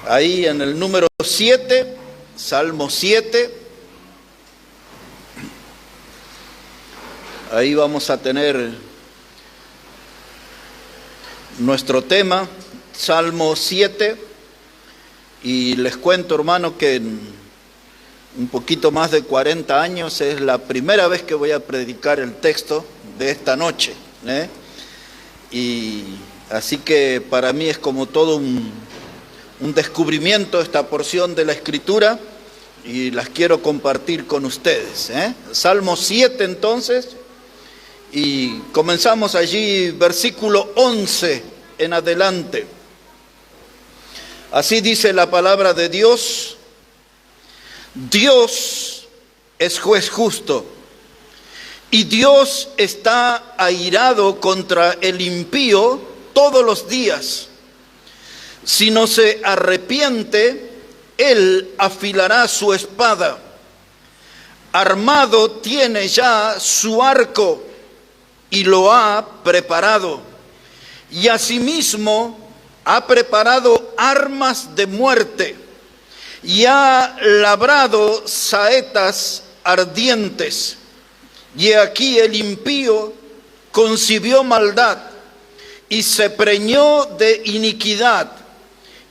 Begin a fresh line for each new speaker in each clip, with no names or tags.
Ahí en el número 7, Salmo 7. Ahí vamos a tener nuestro tema, Salmo 7. Y les cuento, hermano, que en un poquito más de 40 años es la primera vez que voy a predicar el texto de esta noche, Y así que para mí es como todo un descubrimiento esta porción de la Escritura y las quiero compartir con ustedes. Salmo 7 entonces, y comenzamos allí versículo 11 en adelante. Así dice la palabra de Dios: Dios es juez justo, y Dios está airado contra el impío todos los días. Si no se arrepiente, él afilará su espada. Armado tiene ya su arco y lo ha preparado. Y asimismo ha preparado armas de muerte y ha labrado saetas ardientes. Y aquí el impío concibió maldad y se preñó de iniquidad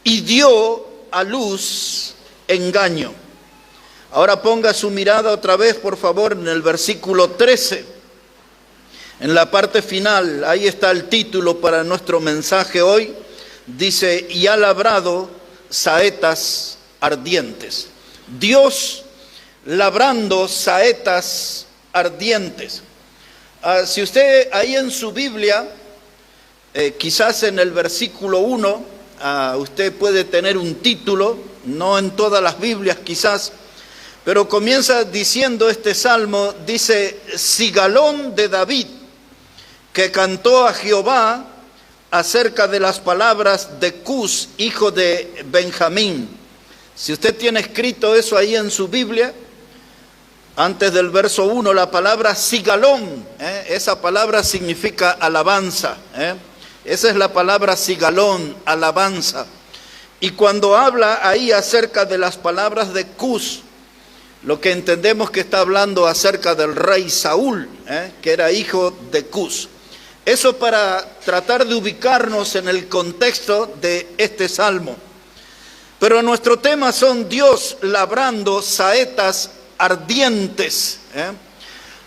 y dio a luz engaño. Ahora ponga su mirada otra vez, por favor, en el versículo 13. En la parte final, ahí está el título para nuestro mensaje hoy. Dice: y ha labrado saetas ardientes. Dios labrando saetas ardientes. Si usted ahí en su Biblia, quizás en el versículo 1, usted puede tener un título, no en todas las Biblias quizás, pero comienza diciendo este salmo, dice: Sigalón de David, que cantó a Jehová acerca de las palabras de Cus, hijo de Benjamín. Si usted tiene escrito eso ahí en su Biblia, antes del verso 1, la palabra sigalón, esa palabra significa alabanza, esa es la palabra sigalón, alabanza. Y cuando habla ahí acerca de las palabras de Cus, lo que entendemos que está hablando acerca del rey Saúl, que era hijo de Cus. Eso para tratar de ubicarnos en el contexto de este salmo. Pero nuestro tema son Dios labrando saetas ardientes.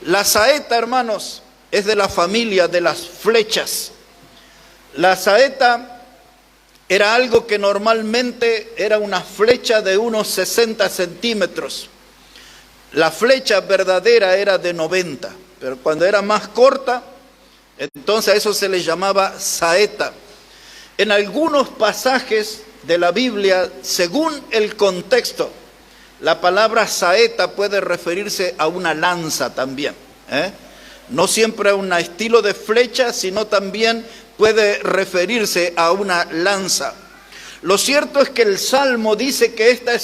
La saeta, hermanos, es de la familia de las flechas. La saeta era algo que normalmente era una flecha de unos 60 centímetros. La flecha verdadera era de 90, pero cuando era más corta, entonces a eso se le llamaba saeta. En algunos pasajes de la Biblia, según el contexto, la palabra saeta puede referirse a una lanza también. No siempre a un estilo de flecha, sino también puede referirse a una lanza. Lo cierto es que el Salmo dice que esta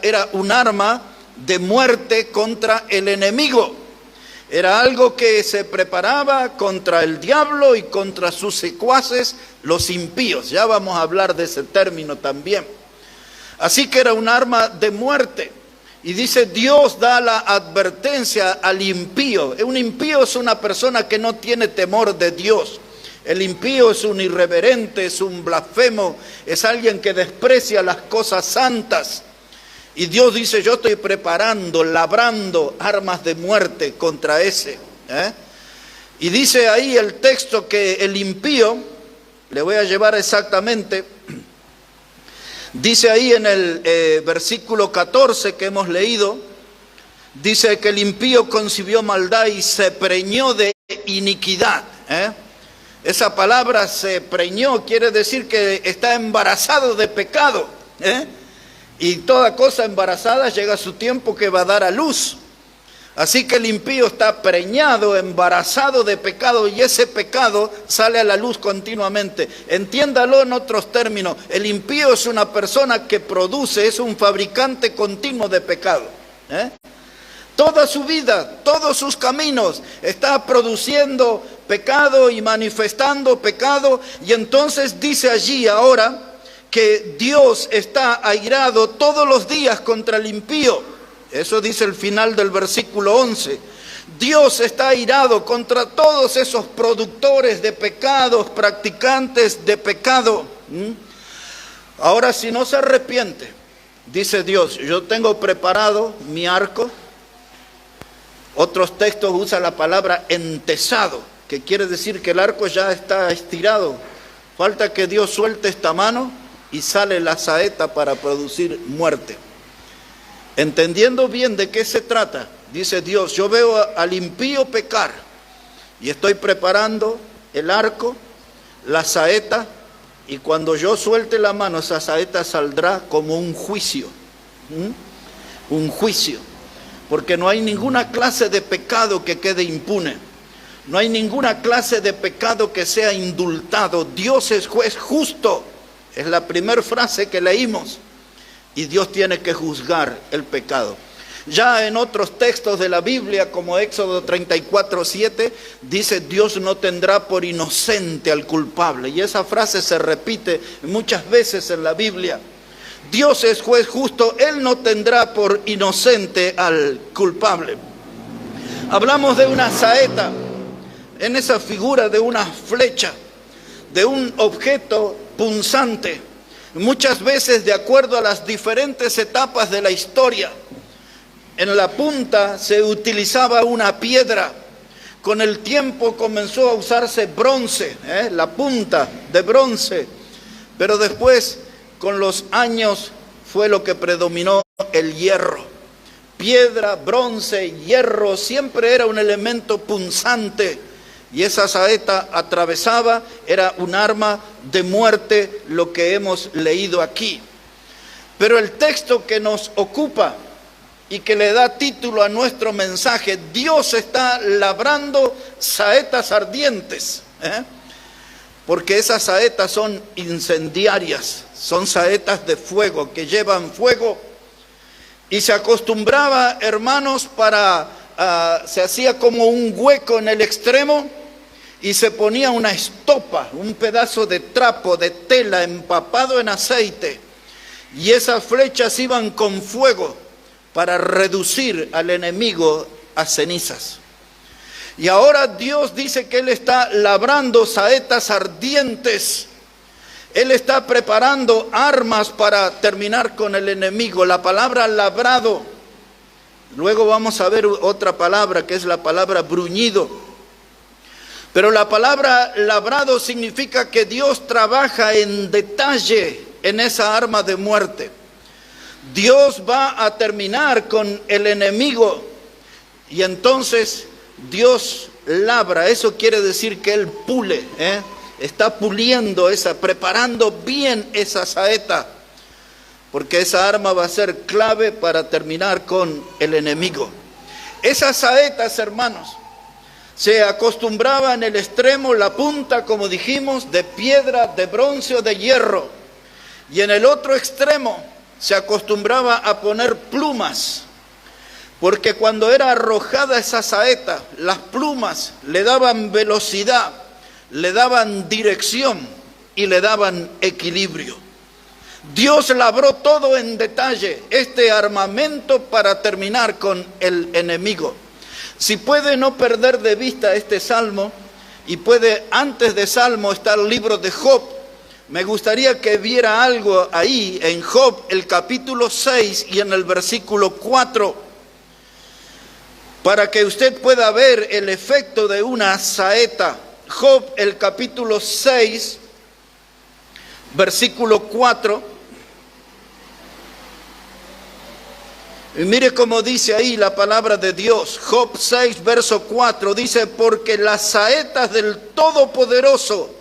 era un arma de muerte contra el enemigo. Era algo que se preparaba contra el diablo y contra sus secuaces, los impíos. Ya vamos a hablar de ese término también. Así que era un arma de muerte. Y dice, Dios da la advertencia al impío. Un impío es una persona que no tiene temor de Dios. El impío es un irreverente, es un blasfemo, es alguien que desprecia las cosas santas. Y Dios dice, yo estoy preparando, labrando armas de muerte contra ese. Y dice ahí el texto que el impío, le voy a llevar exactamente, dice ahí en el versículo 14 que hemos leído, dice que el impío concibió maldad y se preñó de iniquidad. Esa palabra se preñó quiere decir que está embarazado de pecado. Y toda cosa embarazada llega a su tiempo que va a dar a luz. Así que el impío está preñado, embarazado de pecado, y ese pecado sale a la luz continuamente. Entiéndalo en otros términos, el impío es una persona que produce, es un fabricante continuo de pecado. Toda su vida, todos sus caminos, está produciendo pecado y manifestando pecado, y entonces dice allí ahora que Dios está airado todos los días contra el impío. Eso dice el final del versículo 11. Dios está airado contra todos esos productores de pecados, practicantes de pecado. Ahora, si no se arrepiente, dice Dios, yo tengo preparado mi arco. Otros textos usan la palabra entesado, que quiere decir que el arco ya está estirado. Falta que Dios suelte esta mano y sale la saeta para producir muerte. Entendiendo bien de qué se trata, dice Dios, yo veo al impío pecar y estoy preparando el arco, la saeta, y cuando yo suelte la mano, esa saeta saldrá como un juicio. Un juicio. Porque no hay ninguna clase de pecado que quede impune. No hay ninguna clase de pecado que sea indultado. Dios es juez justo. Es la primera frase que leímos. Y Dios tiene que juzgar el pecado. Ya en otros textos de la Biblia, como Éxodo 34:7, dice Dios no tendrá por inocente al culpable. Y esa frase se repite muchas veces en la Biblia. Dios es juez justo, Él no tendrá por inocente al culpable. Hablamos de una saeta, en esa figura de una flecha, de un objeto punzante, muchas veces de acuerdo a las diferentes etapas de la historia. En la punta se utilizaba una piedra. Con el tiempo comenzó a usarse bronce, la punta de bronce. Pero después, con los años, fue lo que predominó el hierro. Piedra, bronce, hierro, siempre era un elemento punzante. Y esa saeta atravesaba, era un arma de muerte, lo que hemos leído aquí. Pero el texto que nos ocupa y que le da título a nuestro mensaje, Dios está labrando saetas ardientes, porque esas saetas son incendiarias, son saetas de fuego, que llevan fuego. Y se acostumbraba, hermanos, se hacía como un hueco en el extremo y se ponía una estopa, un pedazo de trapo, de tela empapado en aceite, y esas flechas iban con fuego para reducir al enemigo a cenizas. Y ahora Dios dice que Él está labrando saetas ardientes. Él está preparando armas para terminar con el enemigo. La palabra labrado, luego vamos a ver otra palabra que es la palabra bruñido. Pero la palabra labrado significa que Dios trabaja en detalle en esa arma de muerte. Dios va a terminar con el enemigo y entonces Dios labra. Eso quiere decir que Él pule, está puliendo preparando bien esa saeta, porque esa arma va a ser clave para terminar con el enemigo. Esas saetas, hermanos, se acostumbraba en el extremo, la punta, como dijimos, de piedra, de bronce o de hierro, y en el otro extremo se acostumbraba a poner plumas, porque cuando era arrojada esa saeta, las plumas le daban velocidad, le daban dirección y le daban equilibrio. Dios labró todo en detalle, este armamento para terminar con el enemigo. Si puede no perder de vista este salmo, y puede, antes de salmo está el libro de Job. Me gustaría que viera algo ahí en Job, el capítulo 6 y en el versículo 4, para que usted pueda ver el efecto de una saeta. Job, el capítulo 6, versículo 4. Y mire cómo dice ahí la palabra de Dios. Job 6, verso 4, dice: porque las saetas del Todopoderoso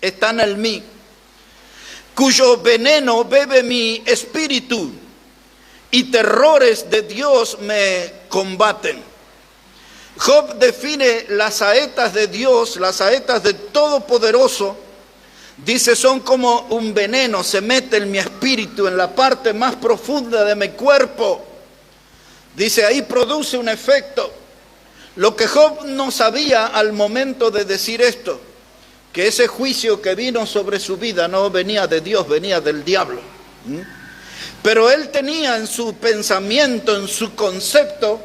están en mí, cuyo veneno bebe mi espíritu, y terrores de Dios me combaten. Job define las saetas de Dios, las saetas del Todopoderoso. Dice, son como un veneno, se mete en mi espíritu, en la parte más profunda de mi cuerpo. Dice, ahí produce un efecto. Lo que Job no sabía al momento de decir esto, que ese juicio que vino sobre su vida no venía de Dios, venía del diablo. Pero él tenía en su pensamiento, en su concepto,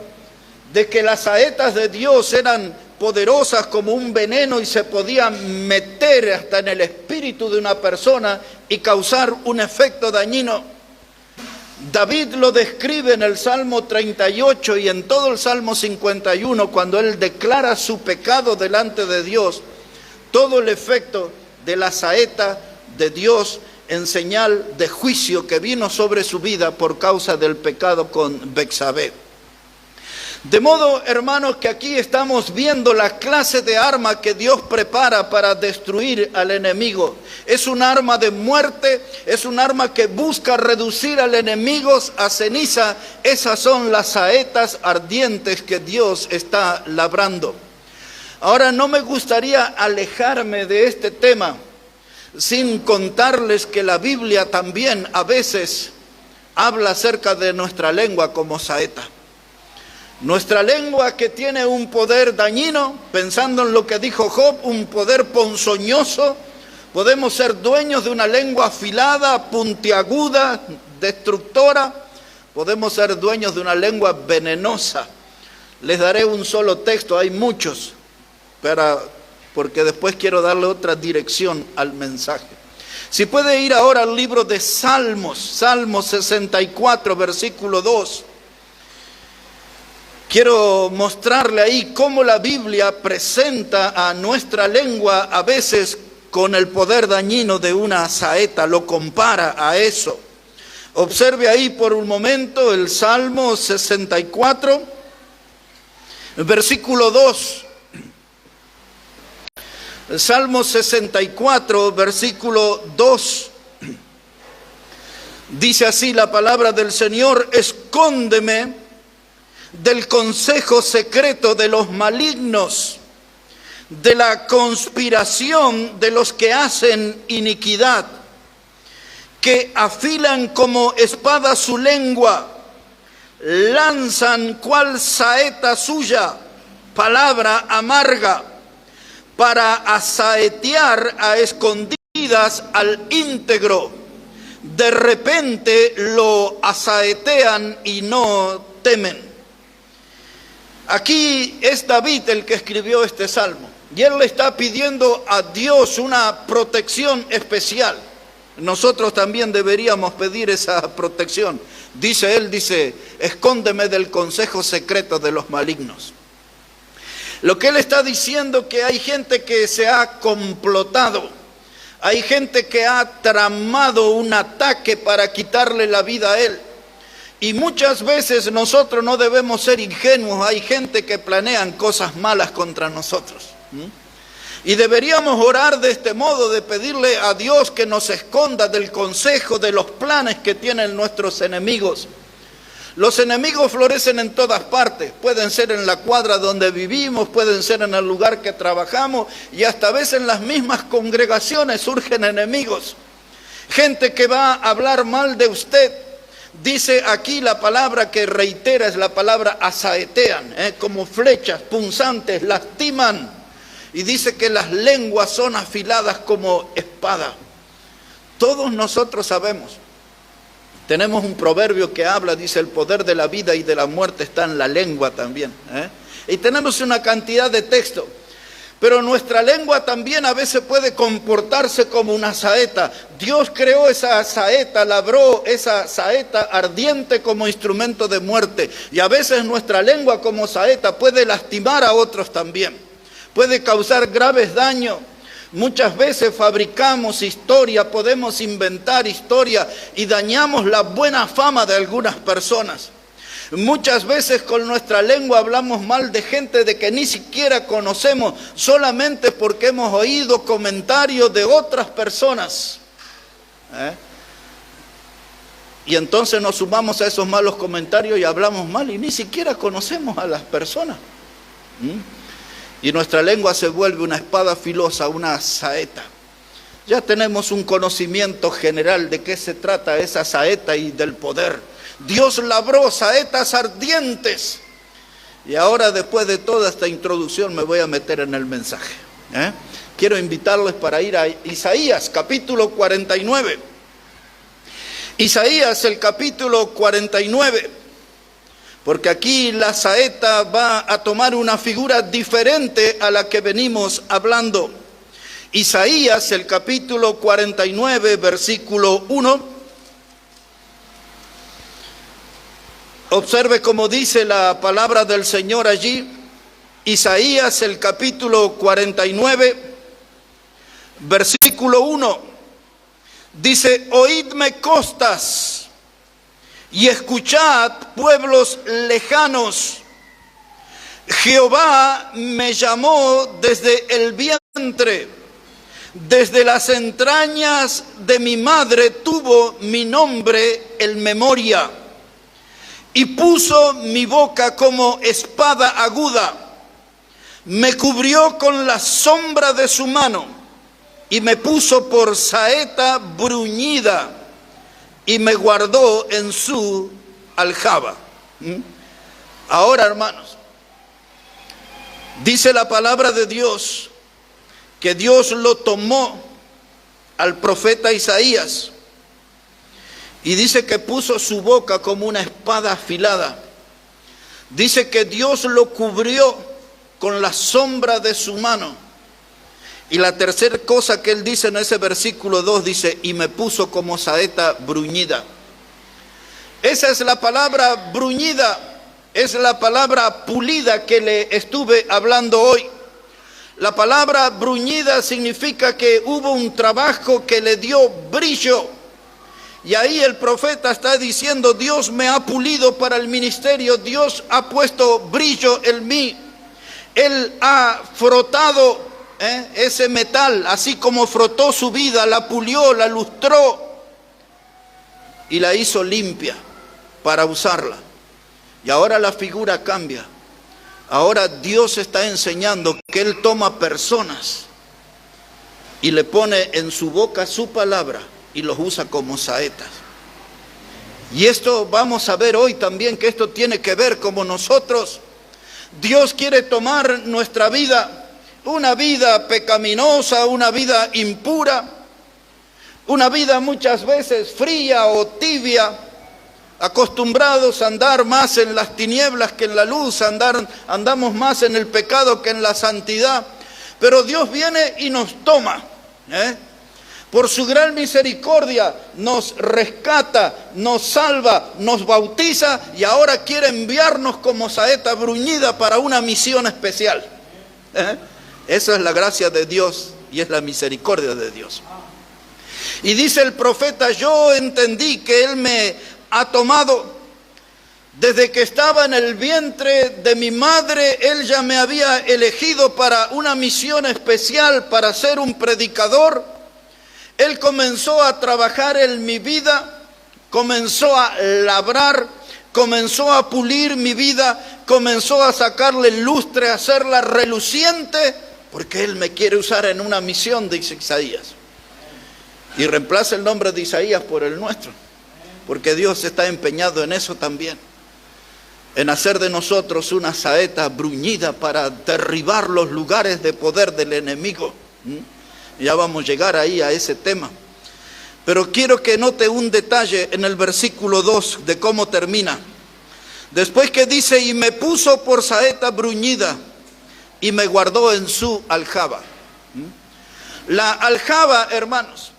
de que las saetas de Dios eran poderosas como un veneno y se podían meter hasta en el espíritu de una persona y causar un efecto dañino. David lo describe en el Salmo 38 y en todo el Salmo 51, cuando él declara su pecado delante de Dios, todo el efecto de la saeta de Dios en señal de juicio que vino sobre su vida por causa del pecado con Betsabé. De modo, hermanos, que aquí estamos viendo la clase de arma que Dios prepara para destruir al enemigo. Es un arma de muerte, es un arma que busca reducir al enemigo a ceniza. Esas son las saetas ardientes que Dios está labrando. Ahora, no me gustaría alejarme de este tema sin contarles que la Biblia también a veces habla acerca de nuestra lengua como saeta. Nuestra lengua, que tiene un poder dañino, pensando en lo que dijo Job, un poder ponzoñoso. Podemos ser dueños de una lengua afilada, puntiaguda, destructora. Podemos ser dueños de una lengua venenosa. Les daré un solo texto, hay muchos, porque después quiero darle otra dirección al mensaje. Si puede ir ahora al libro de Salmos, Salmo 64, versículo 2. Quiero mostrarle ahí cómo la Biblia presenta a nuestra lengua a veces con el poder dañino de una saeta, lo compara a eso. Observe ahí por un momento el Salmo 64, versículo 2. El Salmo 64, versículo 2. Dice así la palabra del Señor: escóndeme del consejo secreto de los malignos, de la conspiración de los que hacen iniquidad, que afilan como espada su lengua, lanzan cual saeta suya, palabra amarga, para asaetear a escondidas al íntegro. De repente lo asaetean y no temen. Aquí es David el que escribió este salmo, y él le está pidiendo a Dios una protección especial. Nosotros también deberíamos pedir esa protección. Dice él, escóndeme del consejo secreto de los malignos. Lo que él está diciendo, que hay gente que se ha complotado, hay gente que ha tramado un ataque para quitarle la vida a él. Y muchas veces nosotros no debemos ser ingenuos, hay gente que planean cosas malas contra nosotros. Y deberíamos orar de este modo, de pedirle a Dios que nos esconda del consejo, de los planes que tienen nuestros enemigos. Los enemigos florecen en todas partes, pueden ser en la cuadra donde vivimos, pueden ser en el lugar que trabajamos, y hasta a veces en las mismas congregaciones surgen enemigos. Gente que va a hablar mal de usted. Dice aquí la palabra que reitera es la palabra asaetean, como flechas punzantes, lastiman. Y dice que las lenguas son afiladas como espada. Todos nosotros sabemos. Tenemos un proverbio que habla, dice, el poder de la vida y de la muerte está en la lengua también. Y tenemos una cantidad de textos. Pero nuestra lengua también a veces puede comportarse como una saeta. Dios creó esa saeta, labró esa saeta ardiente como instrumento de muerte. Y a veces nuestra lengua como saeta puede lastimar a otros también. Puede causar graves daños. Muchas veces fabricamos historia, podemos inventar historia y dañamos la buena fama de algunas personas. Muchas veces con nuestra lengua hablamos mal de gente de que ni siquiera conocemos, solamente porque hemos oído comentarios de otras personas. Y entonces nos sumamos a esos malos comentarios y hablamos mal y ni siquiera conocemos a las personas. Y nuestra lengua se vuelve una espada filosa, una saeta. Ya tenemos un conocimiento general de qué se trata esa saeta y del poder. Dios labró saetas ardientes. Y ahora, después de toda esta introducción, me voy a meter en el mensaje. Quiero invitarles para ir a Isaías capítulo 49. Isaías el capítulo 49. Porque aquí la saeta va a tomar una figura diferente a la que venimos hablando. Isaías el capítulo 49, versículo 1. Observe cómo dice la palabra del Señor allí. Isaías el capítulo 49, versículo 1. Dice: oídme costas y escuchad pueblos lejanos. Jehová me llamó desde el vientre, desde las entrañas de mi madre tuvo mi nombre en memoria, y puso mi boca como espada aguda, me cubrió con la sombra de su mano, y me puso por saeta bruñida, y me guardó en su aljaba. Ahora, hermanos, dice la palabra de Dios que Dios lo tomó al profeta Isaías y dice que puso su boca como una espada afilada. Dice que Dios lo cubrió con la sombra de su mano. Y la tercera cosa que él dice en ese versículo 2, dice: y me puso como saeta bruñida. Esa es la palabra bruñida, es la palabra pulida que le estuve hablando hoy. La palabra bruñida significa que hubo un trabajo que le dio brillo. Y ahí el profeta está diciendo: Dios me ha pulido para el ministerio, Dios ha puesto brillo en mí. Él ha frotado ese metal, así como frotó su vida, la pulió, la lustró y la hizo limpia para usarla. Y ahora la figura cambia. Ahora Dios está enseñando que Él toma personas y le pone en su boca su palabra y los usa como saetas. Y esto vamos a ver hoy también, que esto tiene que ver como nosotros. Dios quiere tomar nuestra vida, una vida pecaminosa, una vida impura, una vida muchas veces fría o tibia, acostumbrados a andar más en las tinieblas que en la luz, andamos más en el pecado que en la santidad. Pero Dios viene y nos toma, por su gran misericordia nos rescata, nos salva, nos bautiza y ahora quiere enviarnos como saeta bruñida para una misión especial. Esa es la gracia de Dios y es la misericordia de Dios. Y dice el profeta: yo entendí que Él me ha tomado desde que estaba en el vientre de mi madre. Él ya me había elegido para una misión especial, para ser un predicador. Él comenzó a trabajar en mi vida, comenzó a labrar, comenzó a pulir mi vida, comenzó a sacarle lustre, a hacerla reluciente, porque Él me quiere usar en una misión, dice Isaías. Y reemplaza el nombre de Isaías por el nuestro, porque Dios está empeñado en eso también, en hacer de nosotros una saeta bruñida para derribar los lugares de poder del enemigo. Ya vamos a llegar ahí a ese tema. Pero quiero que note un detalle en el versículo 2 de cómo termina. Después que dice: y me puso por saeta bruñida y me guardó en su aljaba. La aljaba, hermanos,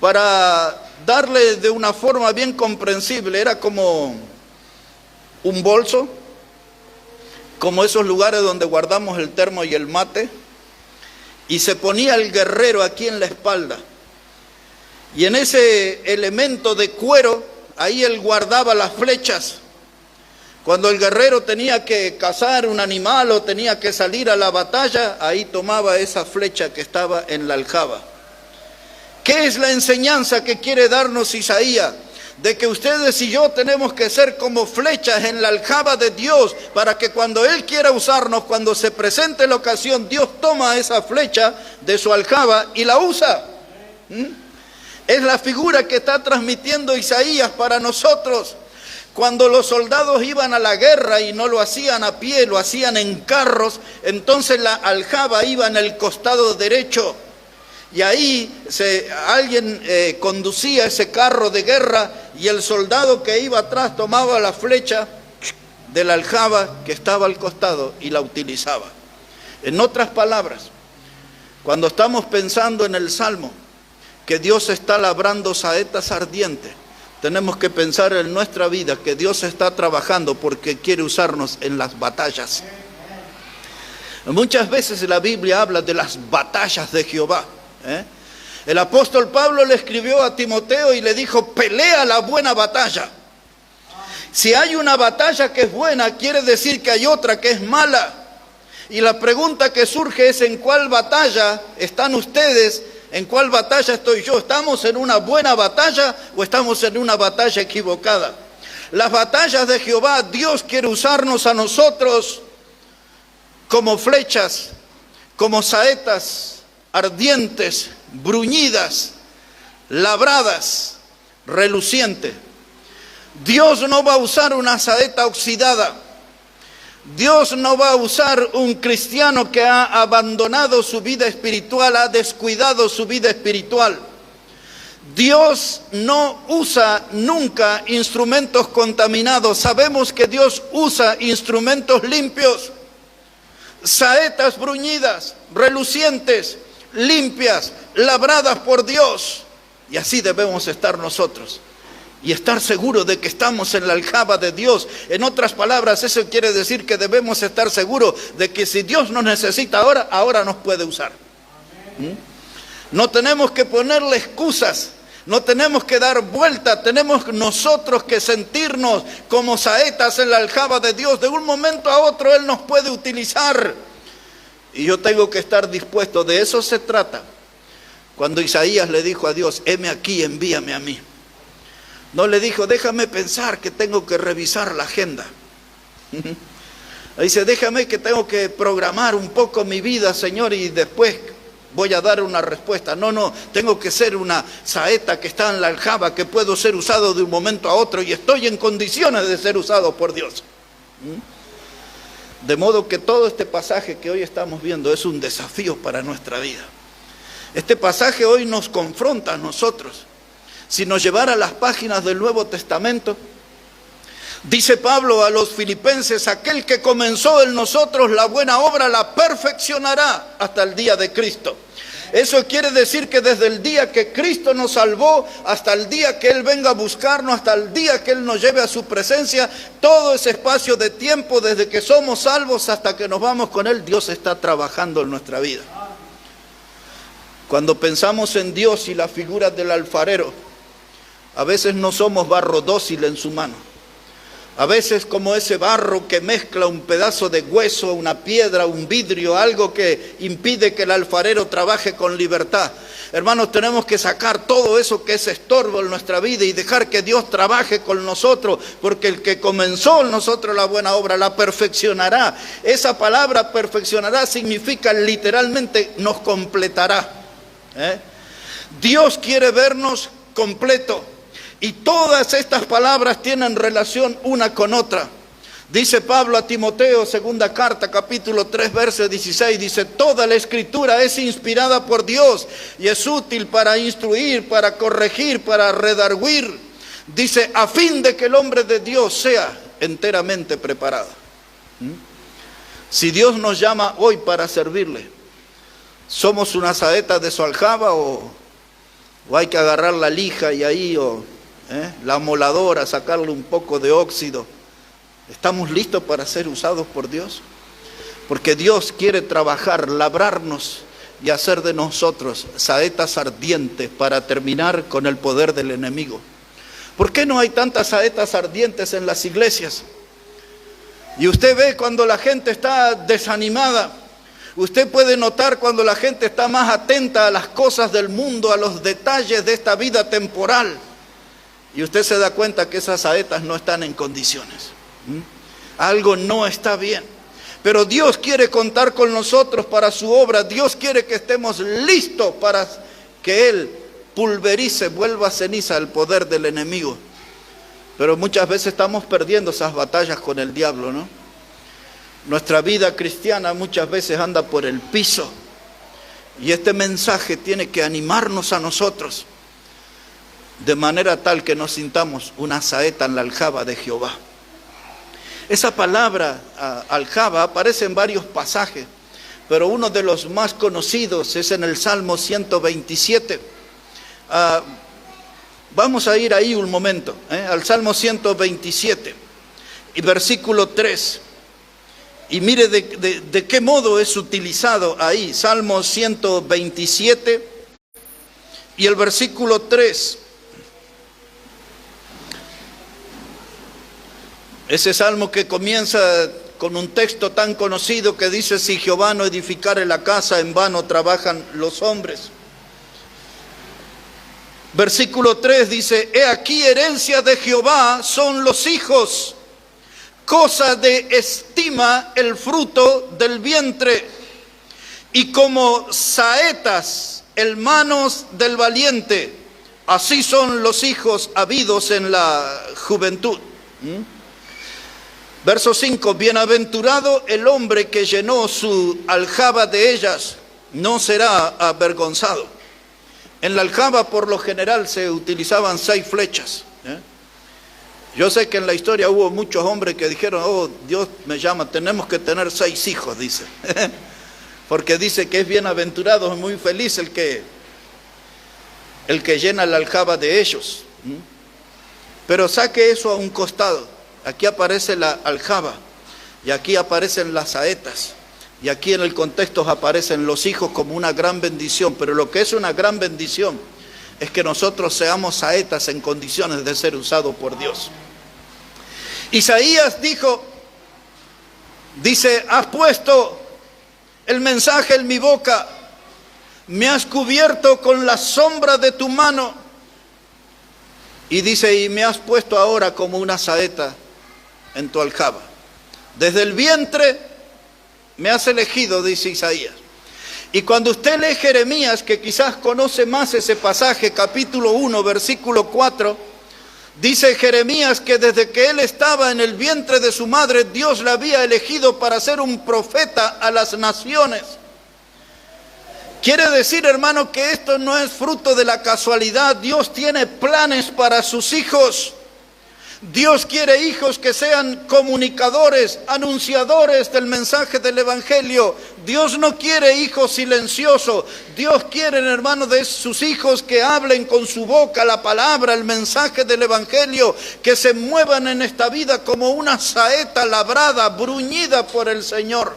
para darle de una forma bien comprensible, era como un bolso, como esos lugares donde guardamos el termo y el mate, y se ponía el guerrero aquí en la espalda. Y en ese elemento de cuero, ahí él guardaba las flechas. Cuando el guerrero tenía que cazar un animal o tenía que salir a la batalla, ahí tomaba esa flecha que estaba en la aljaba. ¿Qué es la enseñanza que quiere darnos Isaías? De que ustedes y yo tenemos que ser como flechas en la aljaba de Dios, para que cuando Él quiera usarnos, cuando se presente la ocasión, Dios toma esa flecha de su aljaba y la usa. Es la figura que está transmitiendo Isaías para nosotros. Cuando los soldados iban a la guerra y no lo hacían a pie, lo hacían en carros, entonces la aljaba iba en el costado derecho. Y ahí alguien conducía ese carro de guerra y el soldado que iba atrás tomaba la flecha de la aljaba que estaba al costado y la utilizaba. En otras palabras, cuando estamos pensando en el Salmo, que Dios está labrando saetas ardientes, tenemos que pensar en nuestra vida que Dios está trabajando porque quiere usarnos en las batallas. Muchas veces la Biblia habla de las batallas de Jehová. El apóstol Pablo le escribió a Timoteo y le dijo: pelea la buena batalla. Si hay una batalla que es buena, quiere decir que hay otra que es mala. Y la pregunta que surge es: ¿en cuál batalla están ustedes? ¿En cuál batalla estoy yo? ¿Estamos en una buena batalla o estamos en una batalla equivocada? Las batallas de Jehová, Dios quiere usarnos a nosotros como flechas, como saetas ardientes, bruñidas, labradas, relucientes. Dios no va a usar una saeta oxidada. Dios no va a usar un cristiano que ha abandonado su vida espiritual, ha descuidado su vida espiritual. Dios no usa nunca instrumentos contaminados. Sabemos que Dios usa instrumentos limpios, saetas bruñidas, relucientes, limpias, labradas por Dios. Y así debemos estar nosotros. Y estar seguros de que estamos en la aljaba de Dios. En otras palabras, eso quiere decir que debemos estar seguros de que si Dios nos necesita ahora nos puede usar. No tenemos que ponerle excusas, no tenemos que dar vuelta, tenemos nosotros que sentirnos como saetas en la aljaba de Dios. De un momento a otro Él nos puede utilizar. Y yo tengo que estar dispuesto, de eso se trata. Cuando Isaías le dijo a Dios: heme aquí, envíame a mí. No le dijo: déjame pensar que tengo que revisar la agenda. Dice: déjame que tengo que programar un poco mi vida, Señor, y después voy a dar una respuesta. No, tengo que ser una saeta que está en la aljaba, que puedo ser usado de un momento a otro y estoy en condiciones de ser usado por Dios. De modo que todo este pasaje que hoy estamos viendo es un desafío para nuestra vida. Este pasaje hoy nos confronta a nosotros. Si nos llevara a las páginas del Nuevo Testamento, dice Pablo a los filipenses: aquel que comenzó en nosotros la buena obra la perfeccionará hasta el día de Cristo. Eso quiere decir que desde el día que Cristo nos salvó hasta el día que Él venga a buscarnos, hasta el día que Él nos lleve a su presencia, todo ese espacio de tiempo, desde que somos salvos hasta que nos vamos con Él, Dios está trabajando en nuestra vida. Cuando pensamos en Dios y la figura del alfarero, a veces no somos barro dócil en su mano. A veces como ese barro que mezcla un pedazo de hueso, una piedra, un vidrio, algo que impide que el alfarero trabaje con libertad. Hermanos, tenemos que sacar todo eso que es estorbo en nuestra vida y dejar que Dios trabaje con nosotros, porque el que comenzó en nosotros la buena obra la perfeccionará. Esa palabra perfeccionará significa literalmente nos completará. Dios quiere vernos completo. Y todas estas palabras tienen relación una con otra. Dice Pablo a Timoteo, segunda carta, capítulo 3, verso 16, dice: toda la escritura es inspirada por Dios y es útil para instruir, para corregir, para redarguir. Dice: a fin de que el hombre de Dios sea enteramente preparado. Si Dios nos llama hoy para servirle, ¿somos una saeta de su aljaba o hay que agarrar la lija y ahí la amoladora, sacarle un poco de óxido? ¿Estamos listos para ser usados por Dios? Porque Dios quiere trabajar, labrarnos y hacer de nosotros saetas ardientes para terminar con el poder del enemigo. ¿Por qué no hay tantas saetas ardientes en las iglesias? Y usted ve cuando la gente está desanimada. Usted puede notar cuando la gente está más atenta a las cosas del mundo, a los detalles de esta vida temporal. Y usted se da cuenta que esas saetas no están en condiciones. Algo no está bien. Pero Dios quiere contar con nosotros para su obra. Dios quiere que estemos listos para que Él pulverice, vuelva a ceniza el poder del enemigo. Pero muchas veces estamos perdiendo esas batallas con el diablo, ¿no? Nuestra vida cristiana muchas veces anda por el piso. Y este mensaje tiene que animarnos a nosotros de manera tal que nos sintamos una saeta en la aljaba de Jehová. Esa palabra aljaba aparece en varios pasajes, pero uno de los más conocidos es en el Salmo 127. Vamos a ir ahí un momento, al Salmo 127 y versículo 3. Y mire de qué modo es utilizado ahí, Salmo 127 y el versículo 3. Ese salmo que comienza con un texto tan conocido que dice: si Jehová no edificare la casa, en vano trabajan los hombres. Versículo 3 dice: he aquí herencia de Jehová son los hijos, cosa de estima el fruto del vientre, y como saetas en manos del valiente, así son los hijos habidos en la juventud. Verso 5, bienaventurado el hombre que llenó su aljaba de ellas, no será avergonzado. En la aljaba por lo general se utilizaban 6 flechas. Yo sé que en la historia hubo muchos hombres que dijeron: oh, Dios me llama, tenemos que tener 6 hijos, dice. Porque dice que es bienaventurado, es muy feliz el que llena la aljaba de ellos. Pero saque eso a un costado. Aquí aparece la aljaba, y aquí aparecen las saetas, y aquí en el contexto aparecen los hijos como una gran bendición. Pero lo que es una gran bendición es que nosotros seamos saetas en condiciones de ser usados por Dios. Isaías dice: has puesto el mensaje en mi boca, me has cubierto con la sombra de tu mano. Y dice: y me has puesto ahora como una saeta en tu aljaba. Desde el vientre me has elegido, dice Isaías. Y cuando usted lee Jeremías, que quizás conoce más ese pasaje, capítulo 1, versículo 4, dice Jeremías que desde que él estaba en el vientre de su madre, Dios le había elegido para ser un profeta a las naciones. Quiere decir, hermano, que esto no es fruto de la casualidad. Dios tiene planes para sus hijos. Dios quiere hijos que sean comunicadores, anunciadores del mensaje del Evangelio. Dios no quiere hijos silenciosos. Dios quiere, hermano, de sus hijos que hablen con su boca la palabra, el mensaje del Evangelio, que se muevan en esta vida como una saeta labrada, bruñida por el Señor.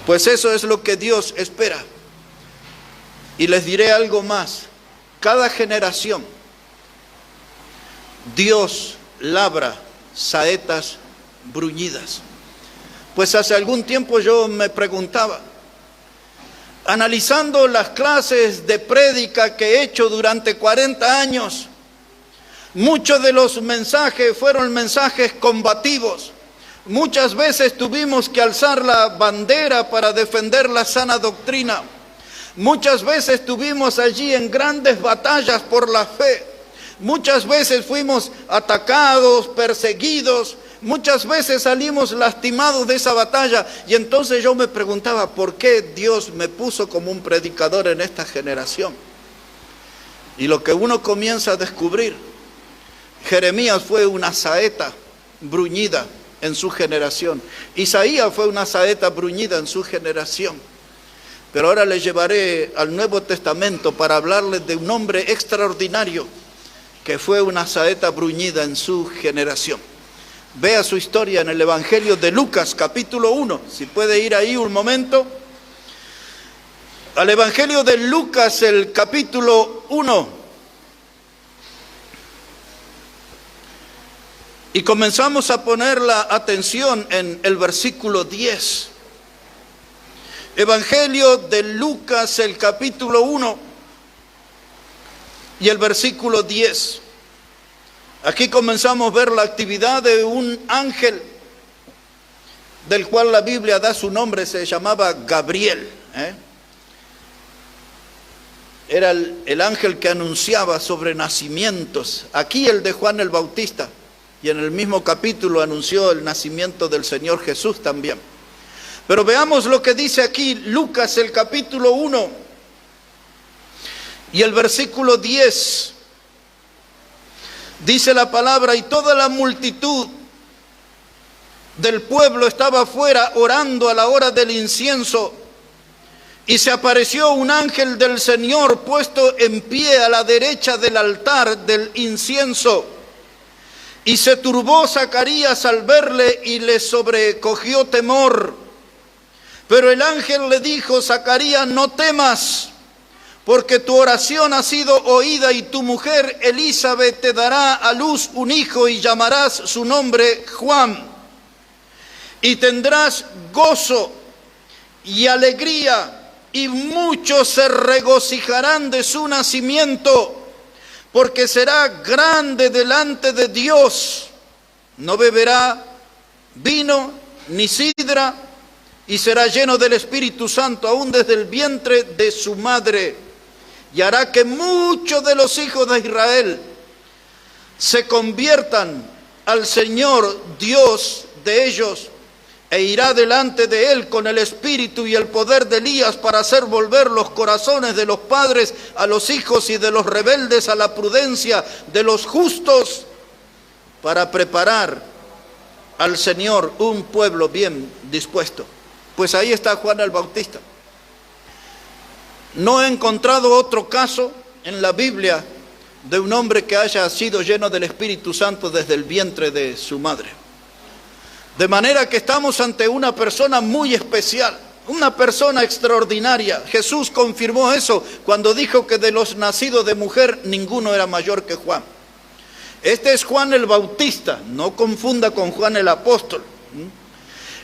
Pues eso es lo que Dios espera. Y les diré algo más. Cada generación, Dios labra saetas bruñidas. Pues hace algún tiempo yo me preguntaba, analizando las clases de prédica que he hecho durante 40 años, muchos de los mensajes fueron mensajes combativos. Muchas veces tuvimos que alzar la bandera para defender la sana doctrina. Muchas veces estuvimos allí en grandes batallas por la fe. Muchas veces fuimos atacados, perseguidos. Muchas veces salimos lastimados de esa batalla. Y entonces yo me preguntaba, ¿por qué Dios me puso como un predicador en esta generación? Y lo que uno comienza a descubrir, Jeremías fue una saeta bruñida en su generación. Isaías fue una saeta bruñida en su generación. Pero ahora les llevaré al Nuevo Testamento para hablarles de un hombre extraordinario que fue una saeta bruñida en su generación. Vea su historia en el Evangelio de Lucas, capítulo 1. Si puede ir ahí un momento. Al Evangelio de Lucas, el capítulo 1. Y comenzamos a poner la atención en el versículo 10. Evangelio de Lucas, el capítulo 1 y el versículo 10. Aquí comenzamos a ver la actividad de un ángel, del cual la Biblia da su nombre, se llamaba Gabriel. era el ángel que anunciaba sobre nacimientos. Aquí el de Juan el Bautista, y en el mismo capítulo anunció el nacimiento del Señor Jesús también. Pero veamos lo que dice aquí Lucas, el capítulo 1 y el versículo 10. Dice la palabra: y toda la multitud del pueblo estaba afuera orando a la hora del incienso. Y se apareció un ángel del Señor puesto en pie a la derecha del altar del incienso. Y se turbó Zacarías al verle y le sobrecogió temor. Pero el ángel le dijo: Zacarías, no temas, porque tu oración ha sido oída, y tu mujer Elizabeth te dará a luz un hijo y llamarás su nombre Juan. Y tendrás gozo y alegría, y muchos se regocijarán de su nacimiento, porque será grande delante de Dios. No beberá vino ni sidra, y será lleno del Espíritu Santo aún desde el vientre de su madre. Y hará que muchos de los hijos de Israel se conviertan al Señor Dios de ellos, e irá delante de él con el espíritu y el poder de Elías para hacer volver los corazones de los padres a los hijos y de los rebeldes a la prudencia de los justos, para preparar al Señor un pueblo bien dispuesto. Pues ahí está Juan el Bautista. No he encontrado otro caso en la Biblia de un hombre que haya sido lleno del Espíritu Santo desde el vientre de su madre. De manera que estamos ante una persona muy especial, una persona extraordinaria. Jesús confirmó eso cuando dijo que de los nacidos de mujer ninguno era mayor que Juan. Este es Juan el Bautista, no confunda con Juan el Apóstol.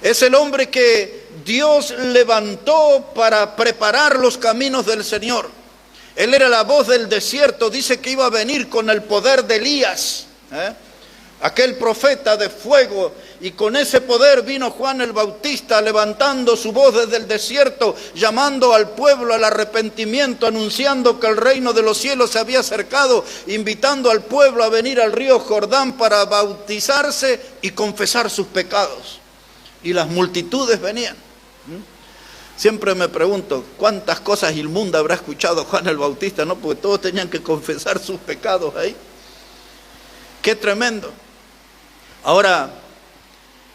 Es el hombre que Dios levantó para preparar los caminos del Señor. Él era la voz del desierto, dice que iba a venir con el poder de Elías, aquel profeta de fuego, y con ese poder vino Juan el Bautista levantando su voz desde el desierto, llamando al pueblo al arrepentimiento, anunciando que el reino de los cielos se había acercado, invitando al pueblo a venir al río Jordán para bautizarse y confesar sus pecados. Y las multitudes venían. Siempre me pregunto cuántas cosas inmundas habrá escuchado Juan el Bautista, ¿no? Porque todos tenían que confesar sus pecados ahí. Qué tremendo. Ahora,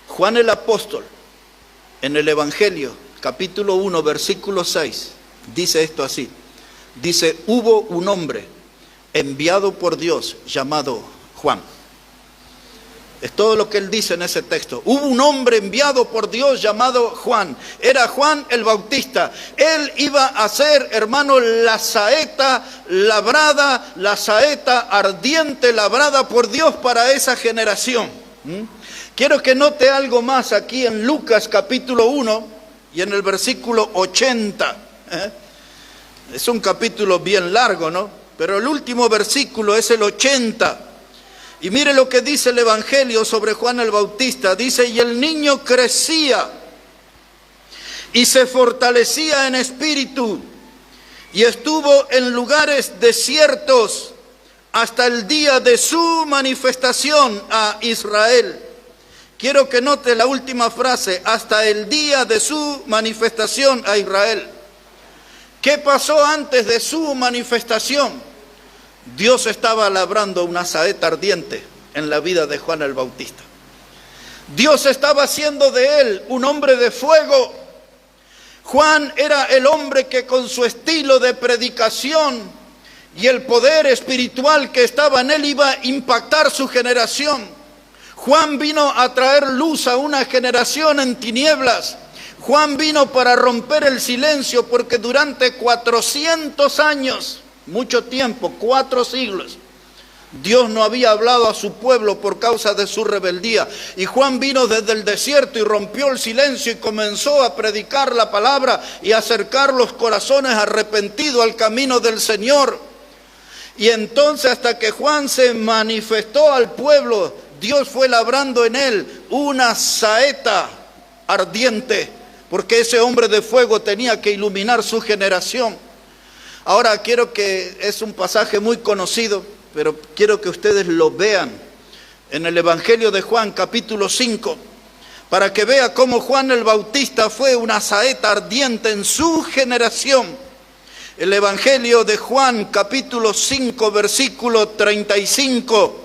Juan el Apóstol, en el Evangelio, capítulo 1, versículo 6, dice esto así. Dice: hubo un hombre enviado por Dios llamado Juan. Es todo lo que él dice en ese texto. Hubo un hombre enviado por Dios llamado Juan. Era Juan el Bautista. Él iba a ser, hermano, la saeta labrada, la saeta ardiente labrada por Dios para esa generación. Quiero que note algo más aquí en Lucas capítulo 1 y en el versículo 80. Es un capítulo bien largo, ¿no? Pero el último versículo es el 80. Y mire lo que dice el Evangelio sobre Juan el Bautista. Dice: y el niño crecía y se fortalecía en espíritu, y estuvo en lugares desiertos hasta el día de su manifestación a Israel. Quiero que note la última frase: hasta el día de su manifestación a Israel. ¿Qué pasó antes de su manifestación? Dios estaba labrando una saeta ardiente en la vida de Juan el Bautista. Dios estaba haciendo de él un hombre de fuego. Juan era el hombre que con su estilo de predicación y el poder espiritual que estaba en él iba a impactar su generación. Juan vino a traer luz a una generación en tinieblas. Juan vino para romper el silencio, porque durante 400 años, mucho tiempo, 4 siglos, Dios no había hablado a su pueblo por causa de su rebeldía. Y Juan vino desde el desierto y rompió el silencio y comenzó a predicar la palabra y a acercar los corazones arrepentidos al camino del Señor. Y entonces, hasta que Juan se manifestó al pueblo, Dios fue labrando en él una saeta ardiente, porque ese hombre de fuego tenía que iluminar su generación. Ahora es un pasaje muy conocido, pero quiero que ustedes lo vean en el Evangelio de Juan, capítulo 5, para que vea cómo Juan el Bautista fue una saeta ardiente en su generación. El Evangelio de Juan, capítulo 5, versículo 35.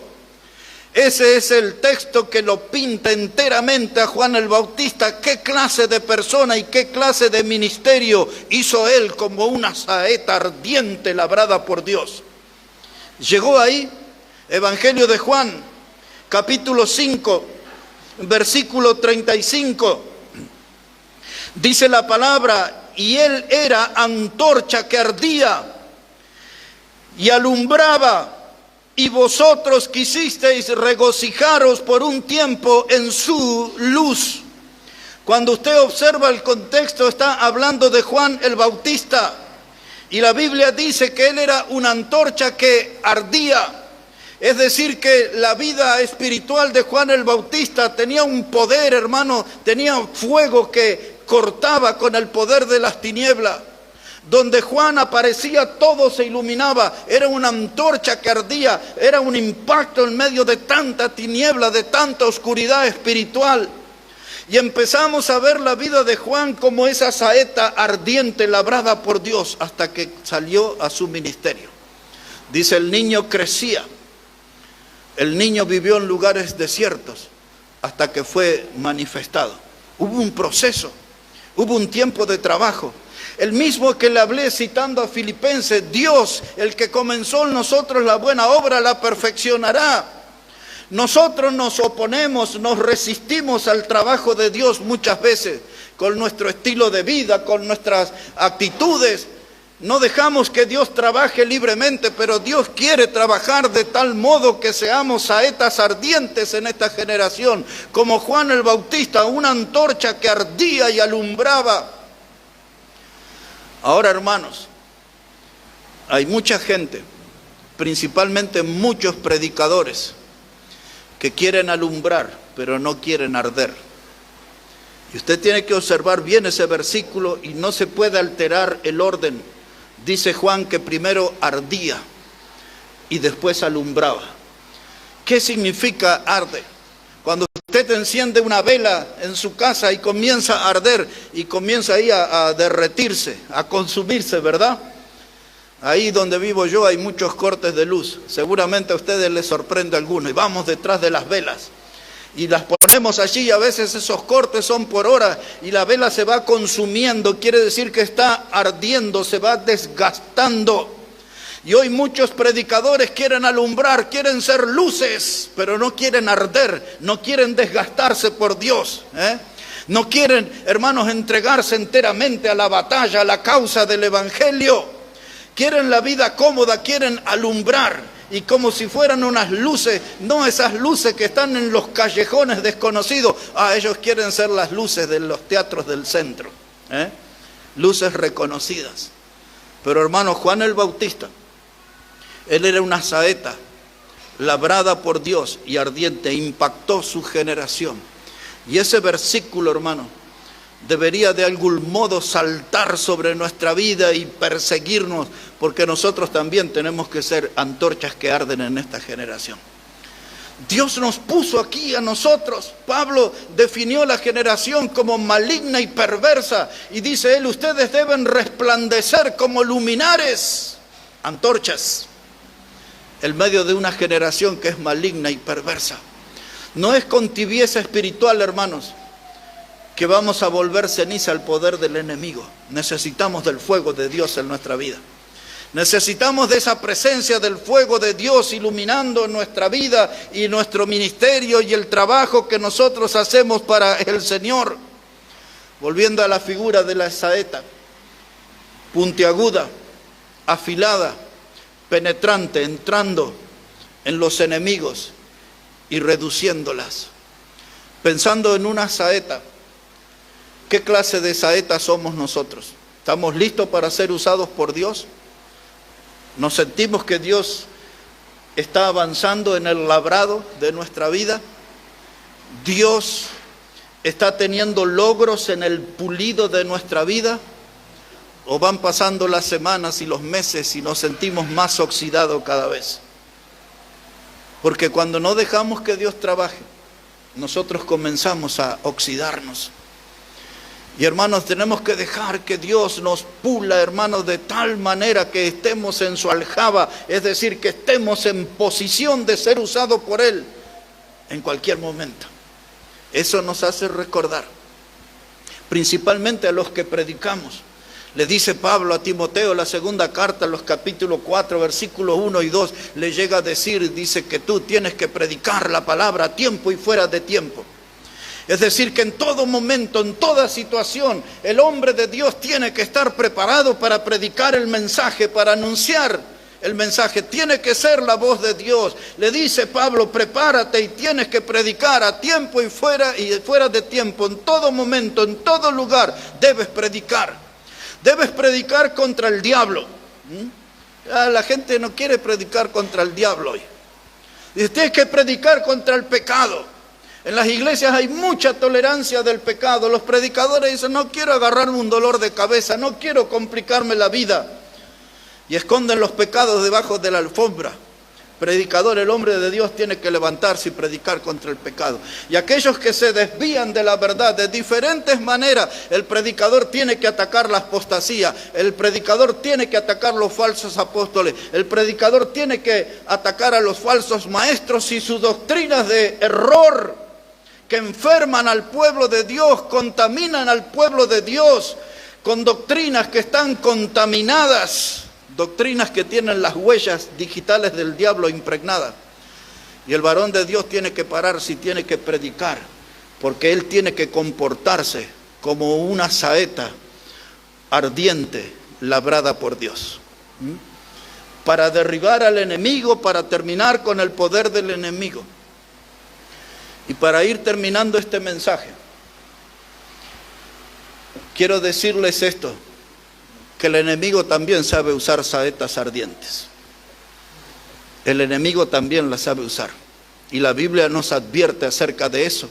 Ese es el texto que lo pinta enteramente a Juan el Bautista. ¿Qué clase de persona y qué clase de ministerio hizo él como una saeta ardiente labrada por Dios? Llegó ahí, Evangelio de Juan, capítulo 5, versículo 35. Dice la palabra, y él era antorcha que ardía y alumbraba, y vosotros quisisteis regocijaros por un tiempo en su luz. Cuando usted observa el contexto, está hablando de Juan el Bautista. Y la Biblia dice que él era una antorcha que ardía. Es decir, que la vida espiritual de Juan el Bautista tenía un poder, hermano, tenía fuego que cortaba con el poder de las tinieblas. Donde Juan aparecía, todo se iluminaba. Era una antorcha que ardía. Era un impacto en medio de tanta tiniebla, de tanta oscuridad espiritual. Y empezamos a ver la vida de Juan como esa saeta ardiente labrada por Dios hasta que salió a su ministerio. Dice, el niño crecía. El niño vivió en lugares desiertos hasta que fue manifestado. Hubo un proceso, hubo un tiempo de trabajo. El mismo que le hablé citando a Filipenses, Dios, el que comenzó en nosotros la buena obra, la perfeccionará. Nosotros nos oponemos, nos resistimos al trabajo de Dios muchas veces, con nuestro estilo de vida, con nuestras actitudes. No dejamos que Dios trabaje libremente, pero Dios quiere trabajar de tal modo que seamos saetas ardientes en esta generación, como Juan el Bautista, una antorcha que ardía y alumbraba. Ahora, hermanos, hay mucha gente, principalmente muchos predicadores, que quieren alumbrar, pero no quieren arder. Y usted tiene que observar bien ese versículo y no se puede alterar el orden. Dice Juan que primero ardía y después alumbraba. ¿Qué significa arde? Cuando usted enciende una vela en su casa y comienza a arder y comienza ahí a derretirse, a consumirse, ¿verdad? Ahí donde vivo yo hay muchos cortes de luz. Seguramente a ustedes les sorprende alguno. Y vamos detrás de las velas y las ponemos allí, y a veces esos cortes son por horas y la vela se va consumiendo. Quiere decir que está ardiendo, se va desgastando. Y hoy muchos predicadores quieren alumbrar, quieren ser luces, pero no quieren arder, no quieren desgastarse por Dios, No quieren, hermanos, entregarse enteramente a la batalla, a la causa del Evangelio. Quieren la vida cómoda, quieren alumbrar, y como si fueran unas luces, no esas luces que están en los callejones desconocidos. Ellos quieren ser las luces de los teatros del centro, luces reconocidas. Pero hermano, Juan el Bautista, él era una saeta labrada por Dios y ardiente, impactó su generación. Y ese versículo, hermano, debería de algún modo saltar sobre nuestra vida y perseguirnos, porque nosotros también tenemos que ser antorchas que arden en esta generación. Dios nos puso aquí a nosotros. Pablo definió la generación como maligna y perversa, y dice él, ustedes deben resplandecer como luminares, antorchas, en medio de una generación que es maligna y perversa. No es con tibieza espiritual, hermanos, que vamos a volver ceniza al poder del enemigo. Necesitamos del fuego de Dios en nuestra vida. Necesitamos de esa presencia del fuego de Dios iluminando nuestra vida y nuestro ministerio y el trabajo que nosotros hacemos para el Señor. Volviendo a la figura de la saeta, puntiaguda, afilada, penetrante, entrando en los enemigos y reduciéndolas. Pensando en una saeta, ¿qué clase de saeta somos nosotros? ¿Estamos listos para ser usados por Dios? ¿Nos sentimos que Dios está avanzando en el labrado de nuestra vida? ¿Dios está teniendo logros en el pulido de nuestra vida? o van pasando las semanas y los meses y nos sentimos más oxidados cada vez. Porque cuando no dejamos que Dios trabaje, nosotros comenzamos a oxidarnos. Y hermanos, tenemos que dejar que Dios nos pula, hermanos, de tal manera que estemos en su aljaba, es decir, que estemos en posición de ser usados por Él en cualquier momento. Eso nos hace recordar, principalmente a los que predicamos. Le dice Pablo a Timoteo, la segunda carta, los capítulos 4, versículos 1 y 2, le llega a decir, dice que tú tienes que predicar la palabra a tiempo y fuera de tiempo. Es decir, que en todo momento, en toda situación, el hombre de Dios tiene que estar preparado para predicar el mensaje, para anunciar el mensaje. Tiene que ser la voz de Dios. Le dice Pablo, prepárate y tienes que predicar a tiempo y fuera de tiempo. En todo momento, en todo lugar, debes predicar. Debes predicar contra el diablo. La gente no quiere predicar contra el diablo hoy. Dice, tienes que predicar contra el pecado. En las iglesias hay mucha tolerancia del pecado. Los predicadores dicen, no quiero agarrarme un dolor de cabeza, no quiero complicarme la vida. Y esconden los pecados debajo de la alfombra. Predicador, el hombre de Dios tiene que levantarse y predicar contra el pecado. Y aquellos que se desvían de la verdad de diferentes maneras, el predicador tiene que atacar la apostasía, el predicador tiene que atacar los falsos apóstoles, el predicador tiene que atacar a los falsos maestros y sus doctrinas de error, que enferman al pueblo de Dios, contaminan al pueblo de Dios con doctrinas que están contaminadas, doctrinas que tienen las huellas digitales del diablo impregnadas. Y el varón de Dios tiene que pararse y tiene que predicar, porque él tiene que comportarse como una saeta ardiente labrada por Dios, para derribar al enemigo, para terminar con el poder del enemigo. Y para ir terminando este mensaje, quiero decirles esto, que el enemigo también sabe usar saetas ardientes. El enemigo también las sabe usar. Y la Biblia nos advierte acerca de eso.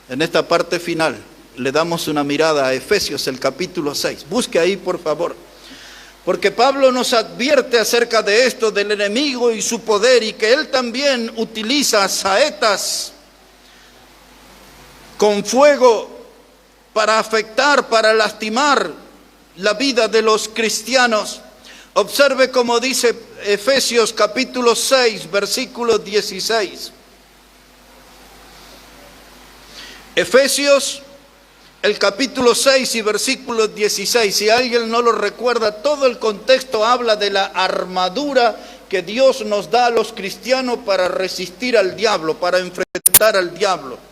En esta parte final le damos una mirada a Efesios, el capítulo 6. Busque ahí, por favor. Porque Pablo nos advierte acerca de esto, del enemigo y su poder, y que él también utiliza saetas con fuego para afectar, para lastimar la vida de los cristianos. Observe cómo dice Efesios capítulo 6, versículo 16. Efesios, el capítulo 6 y versículo 16. Si alguien no lo recuerda, todo el contexto habla de la armadura que Dios nos da a los cristianos para resistir al diablo, para enfrentar al diablo.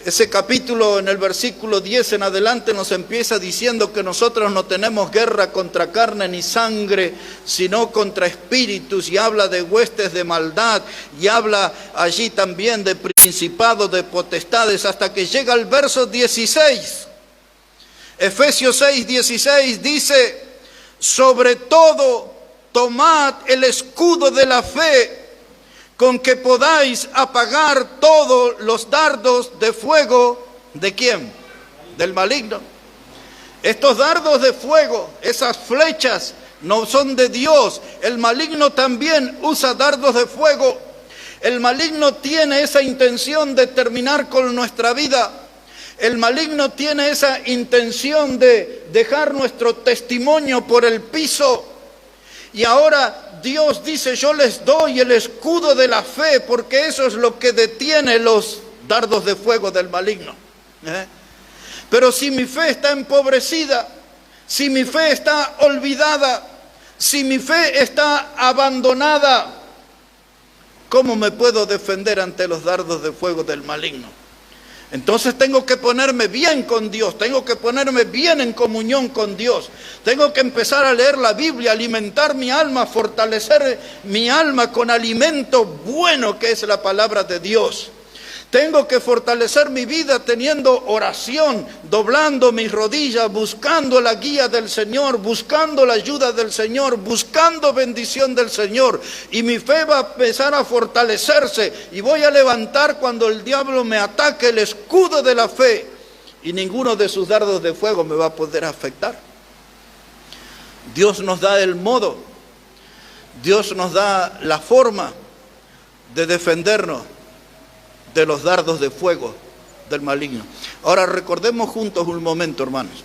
Ese capítulo, en el versículo 10 en adelante, nos empieza diciendo que nosotros no tenemos guerra contra carne ni sangre, sino contra espíritus, y habla de huestes de maldad, y habla allí también de principados, de potestades, hasta que llega al verso 16. Efesios 6, 16 dice, sobre todo, tomad el escudo de la fe, con que podáis apagar todos los dardos de fuego, ¿de quién? Del maligno. Estos dardos de fuego, esas flechas, no son de Dios. El maligno también usa dardos de fuego. El maligno tiene esa intención de terminar con nuestra vida. El maligno tiene esa intención de dejar nuestro testimonio por el piso. Y ahora Dios dice, yo les doy el escudo de la fe, porque eso es lo que detiene los dardos de fuego del maligno. Pero si mi fe está empobrecida, si mi fe está olvidada, si mi fe está abandonada, ¿cómo me puedo defender ante los dardos de fuego del maligno? Entonces tengo que ponerme bien con Dios, tengo que ponerme bien en comunión con Dios, tengo que empezar a leer la Biblia, alimentar mi alma, fortalecer mi alma con alimento bueno que es la palabra de Dios. Tengo que fortalecer mi vida teniendo oración, doblando mis rodillas, buscando la guía del Señor, buscando la ayuda del Señor, buscando bendición del Señor. Y mi fe va a empezar a fortalecerse y voy a levantar cuando el diablo me ataque el escudo de la fe. Y ninguno de sus dardos de fuego me va a poder afectar. Dios nos da el modo, Dios nos da la forma de defendernos de los dardos de fuego del maligno. Ahora recordemos juntos un momento, hermanos.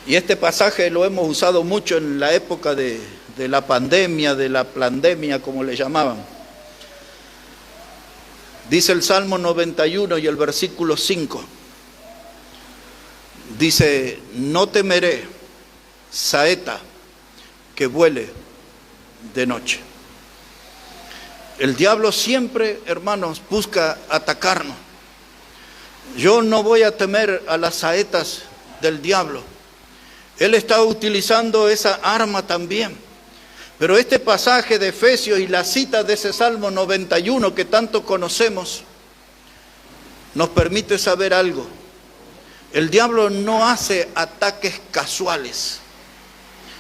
Y este pasaje lo hemos usado mucho en la época de la pandemia, de la plandemia, como le llamaban. Dice el Salmo 91 y el versículo 5. Dice, no temeré saeta que vuele de noche. El diablo siempre, hermanos, busca atacarnos. Yo no voy a temer a las saetas del diablo. Él está utilizando esa arma también. Pero este pasaje de Efesios y la cita de ese Salmo 91 que tanto conocemos, nos permite saber algo. El diablo no hace ataques casuales.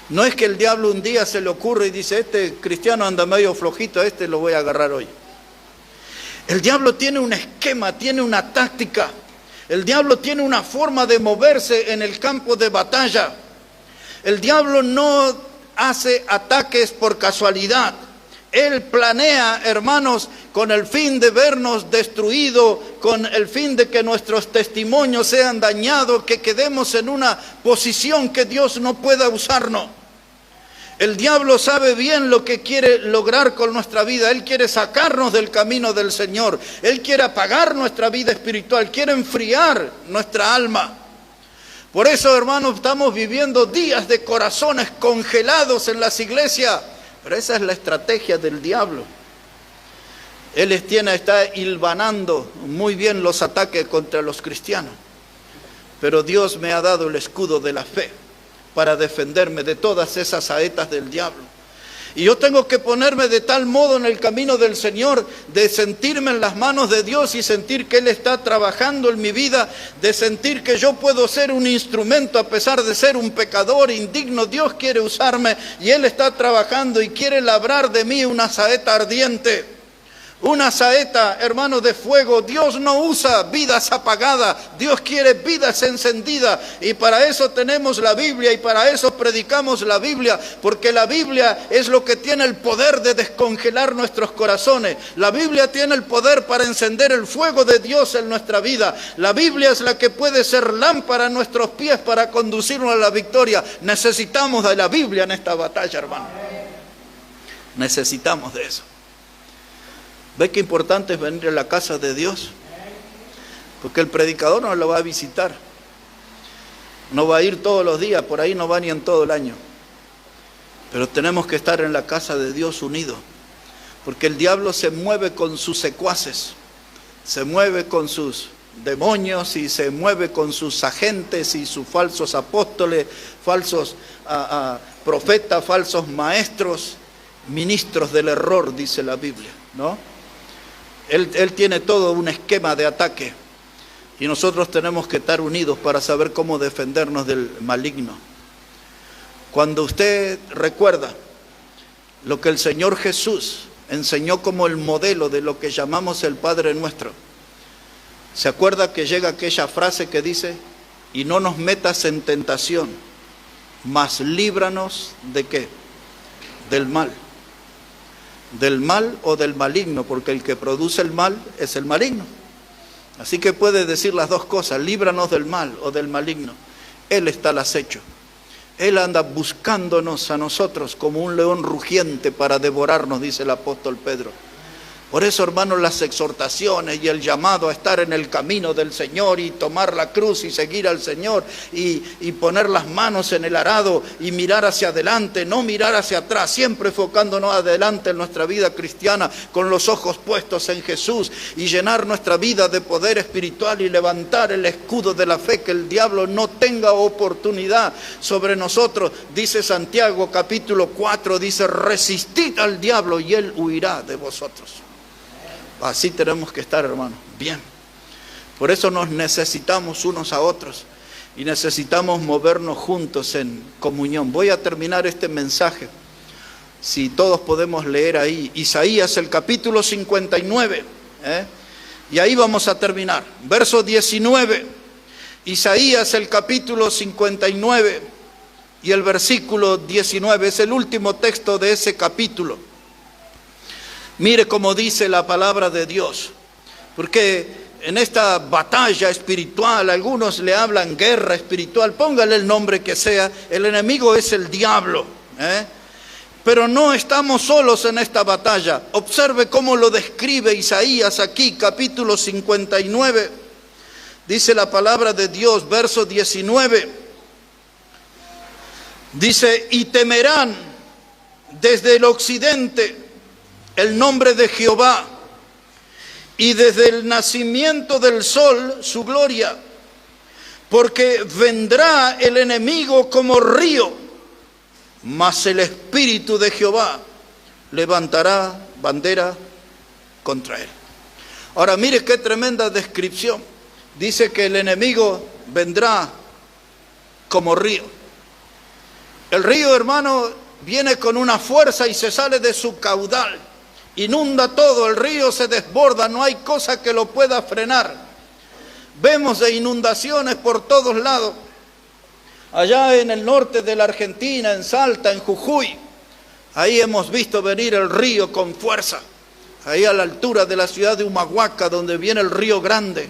No es que el diablo un día se le ocurre y dice, este cristiano anda medio flojito, este lo voy a agarrar hoy. El diablo tiene un esquema, tiene una táctica. El diablo tiene una forma de moverse en el campo de batalla. El diablo no hace ataques por casualidad. Él planea, hermanos, con el fin de vernos destruidos, con el fin de que nuestros testimonios sean dañados, que quedemos en una posición que Dios no pueda usarnos. El diablo sabe bien lo que quiere lograr con nuestra vida. Él quiere sacarnos del camino del Señor. Él quiere apagar nuestra vida espiritual, quiere enfriar nuestra alma. Por eso, hermanos, estamos viviendo días de corazones congelados en las iglesias. Pero esa es la estrategia del diablo. Él está hilvanando muy bien los ataques contra los cristianos. Pero Dios me ha dado el escudo de la fe para defenderme de todas esas saetas del diablo. Y yo tengo que ponerme de tal modo en el camino del Señor, de sentirme en las manos de Dios y sentir que Él está trabajando en mi vida, de sentir que yo puedo ser un instrumento a pesar de ser un pecador indigno. Dios quiere usarme y Él está trabajando y quiere labrar de mí una saeta ardiente. Una saeta, hermanos, de fuego. Dios no usa vidas apagadas, Dios quiere vidas encendidas. Y para eso tenemos la Biblia y para eso predicamos la Biblia, porque la Biblia es lo que tiene el poder de descongelar nuestros corazones. La Biblia tiene el poder para encender el fuego de Dios en nuestra vida. La Biblia es la que puede ser lámpara a nuestros pies para conducirnos a la victoria. Necesitamos de la Biblia en esta batalla, hermano. Necesitamos de eso. ¿Ve qué importante es venir a la casa de Dios? Porque el predicador no lo va a visitar. No va a ir todos los días, por ahí no va ni en todo el año. Pero tenemos que estar en la casa de Dios unidos. Porque el diablo se mueve con sus secuaces, se mueve con sus demonios y se mueve con sus agentes y sus falsos apóstoles, falsos profetas, falsos maestros, ministros del error, dice la Biblia, ¿no? Él tiene todo un esquema de ataque y nosotros tenemos que estar unidos para saber cómo defendernos del maligno. Cuando usted recuerda lo que el Señor Jesús enseñó como el modelo de lo que llamamos el Padre Nuestro, ¿se acuerda que llega aquella frase que dice, y no nos metas en tentación, mas líbranos de qué? Del mal. Del mal o del maligno, porque el que produce el mal es el maligno. Así que puede decir las dos cosas, líbranos del mal o del maligno. Él está al acecho. Él anda buscándonos a nosotros como un león rugiente para devorarnos, dice el apóstol Pedro. Por eso, hermanos, las exhortaciones y el llamado a estar en el camino del Señor y tomar la cruz y seguir al Señor y poner las manos en el arado y mirar hacia adelante, no mirar hacia atrás, siempre enfocándonos adelante en nuestra vida cristiana con los ojos puestos en Jesús y llenar nuestra vida de poder espiritual y levantar el escudo de la fe, que el diablo no tenga oportunidad sobre nosotros. Dice Santiago capítulo 4, dice, resistid al diablo y él huirá de vosotros. Así tenemos que estar, hermanos, bien. Por eso nos necesitamos unos a otros y necesitamos movernos juntos en comunión. Voy a terminar este mensaje, si todos podemos leer ahí, Isaías el capítulo 59, y ahí vamos a terminar. Verso 19, Isaías el capítulo 59, y el versículo 19, es el último texto de ese capítulo. Mire cómo dice la palabra de Dios, porque en esta batalla espiritual, algunos le hablan guerra espiritual, póngale el nombre que sea, el enemigo es el diablo, pero no estamos solos en esta batalla. Observe cómo lo describe Isaías aquí, capítulo 59, dice la palabra de Dios, verso 19, dice: y temerán desde el occidente el nombre de Jehová, y desde el nacimiento del sol su gloria, porque vendrá el enemigo como río, mas el Espíritu de Jehová levantará bandera contra él. Ahora mire qué tremenda descripción. Dice que el enemigo vendrá como río. El río, hermano, viene con una fuerza y se sale de su caudal. Inunda todo, el río se desborda, no hay cosa que lo pueda frenar. Vemos de inundaciones por todos lados. Allá en el norte de la Argentina, en Salta, en Jujuy, ahí hemos visto venir el río con fuerza. Ahí a la altura de la ciudad de Humahuaca, donde viene el río Grande,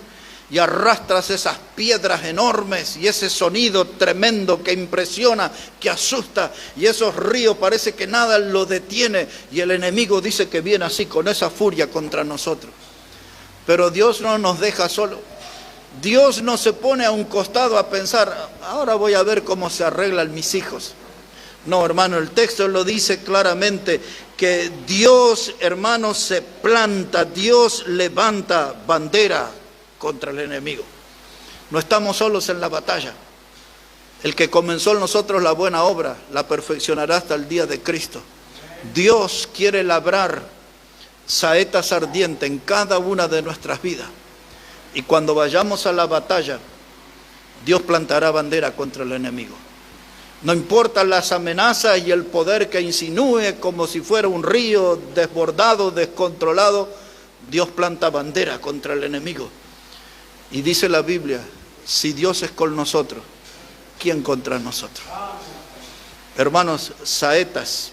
y arrastras esas piedras enormes y ese sonido tremendo que impresiona, que asusta, y esos ríos parece que nada lo detiene, y el enemigo dice que viene así con esa furia contra nosotros. Pero Dios no nos deja solo. Dios no se pone a un costado a pensar, ahora voy a ver cómo se arreglan mis hijos. No, hermano, el texto lo dice claramente, que Dios, hermano, se planta, Dios levanta bandera contra el enemigo. No estamos solos en la batalla. El que comenzó en nosotros la buena obra, la perfeccionará hasta el día de Cristo. Dios quiere labrar saetas ardientes en cada una de nuestras vidas. Y cuando vayamos a la batalla, Dios plantará bandera contra el enemigo. No importa las amenazas y el poder que insinúe como si fuera un río desbordado, descontrolado, Dios planta bandera contra el enemigo. Y dice la Biblia, si Dios es con nosotros, ¿quién contra nosotros? Hermanos, saetas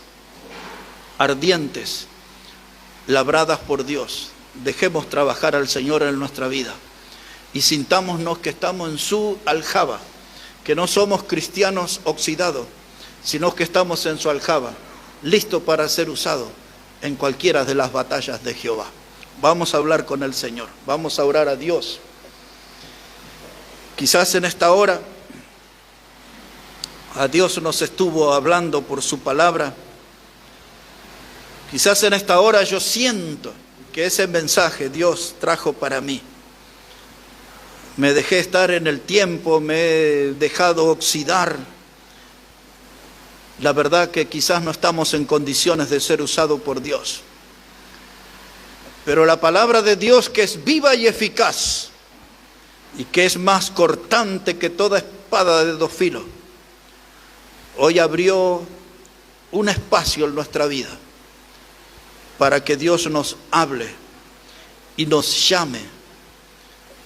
ardientes, labradas por Dios. Dejemos trabajar al Señor en nuestra vida y sintámonos que estamos en su aljaba, que no somos cristianos oxidados, sino que estamos en su aljaba, listos para ser usados en cualquiera de las batallas de Jehová. Vamos a hablar con el Señor, vamos a orar a Dios. Quizás en esta hora a Dios nos estuvo hablando por su palabra. Quizás en esta hora yo siento que ese mensaje Dios trajo para mí. Me dejé estar en el tiempo, me he dejado oxidar. La verdad que quizás no estamos en condiciones de ser usados por Dios. Pero la palabra de Dios, que es viva y eficaz, y que es más cortante que toda espada de dos filos, hoy abrió un espacio en nuestra vida para que Dios nos hable y nos llame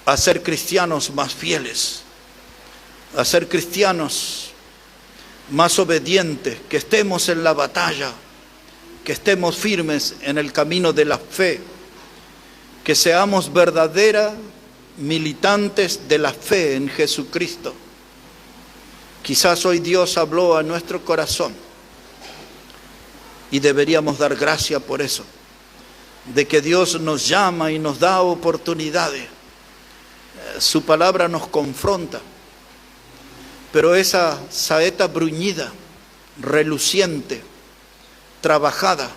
a ser cristianos más fieles, a ser cristianos más obedientes, que estemos en la batalla, que estemos firmes en el camino de la fe, que seamos verdaderas militantes de la fe en Jesucristo. Quizás hoy Dios habló a nuestro corazón y deberíamos dar gracia por eso, de que Dios nos llama y nos da oportunidades. Su palabra nos confronta, pero esa saeta bruñida, reluciente, trabajada,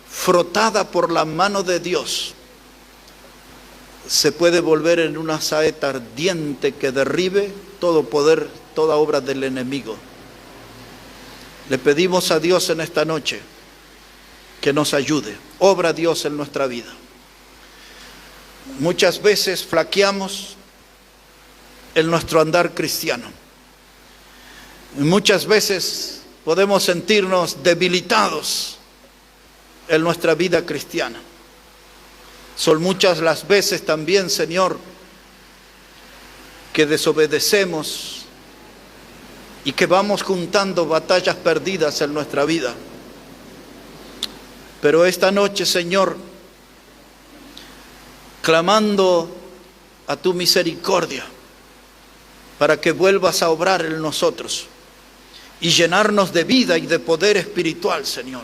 frotada por la mano de Dios, se puede volver en una saeta ardiente que derribe todo poder, toda obra del enemigo. Le pedimos a Dios en esta noche que nos ayude. Obra Dios en nuestra vida. Muchas veces flaqueamos en nuestro andar cristiano. Muchas veces podemos sentirnos debilitados en nuestra vida cristiana. Son muchas las veces también, Señor, que desobedecemos y que vamos juntando batallas perdidas en nuestra vida. Pero esta noche, Señor, clamando a tu misericordia para que vuelvas a obrar en nosotros y llenarnos de vida y de poder espiritual, Señor.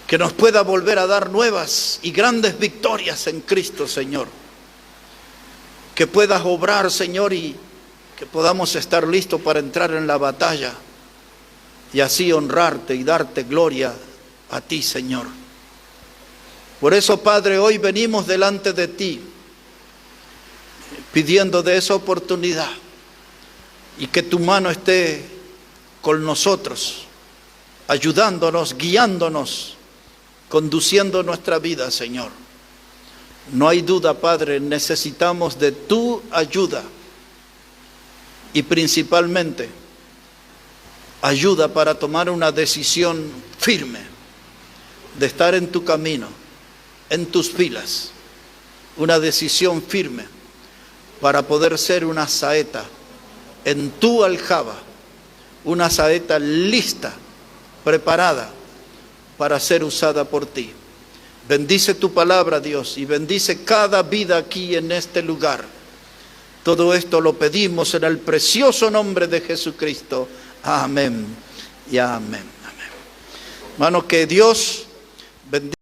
Que nos pueda volver a dar nuevas y grandes victorias en Cristo, Señor. Que puedas obrar, Señor, y que podamos estar listos para entrar en la batalla y así honrarte y darte gloria a ti, Señor. Por eso, Padre, hoy venimos delante de ti pidiendo de esa oportunidad y que tu mano esté con nosotros, ayudándonos, guiándonos, conduciendo nuestra vida, Señor. No hay duda, Padre, necesitamos de tu ayuda y principalmente ayuda para tomar una decisión firme de estar en tu camino, en tus filas, una decisión firme para poder ser una saeta en tu aljaba, una saeta lista, preparada para ser usada por ti. Bendice tu palabra, Dios, y bendice cada vida aquí en este lugar. Todo esto lo pedimos en el precioso nombre de Jesucristo. Amén y amén. Amén. Hermano, que Dios bendiga.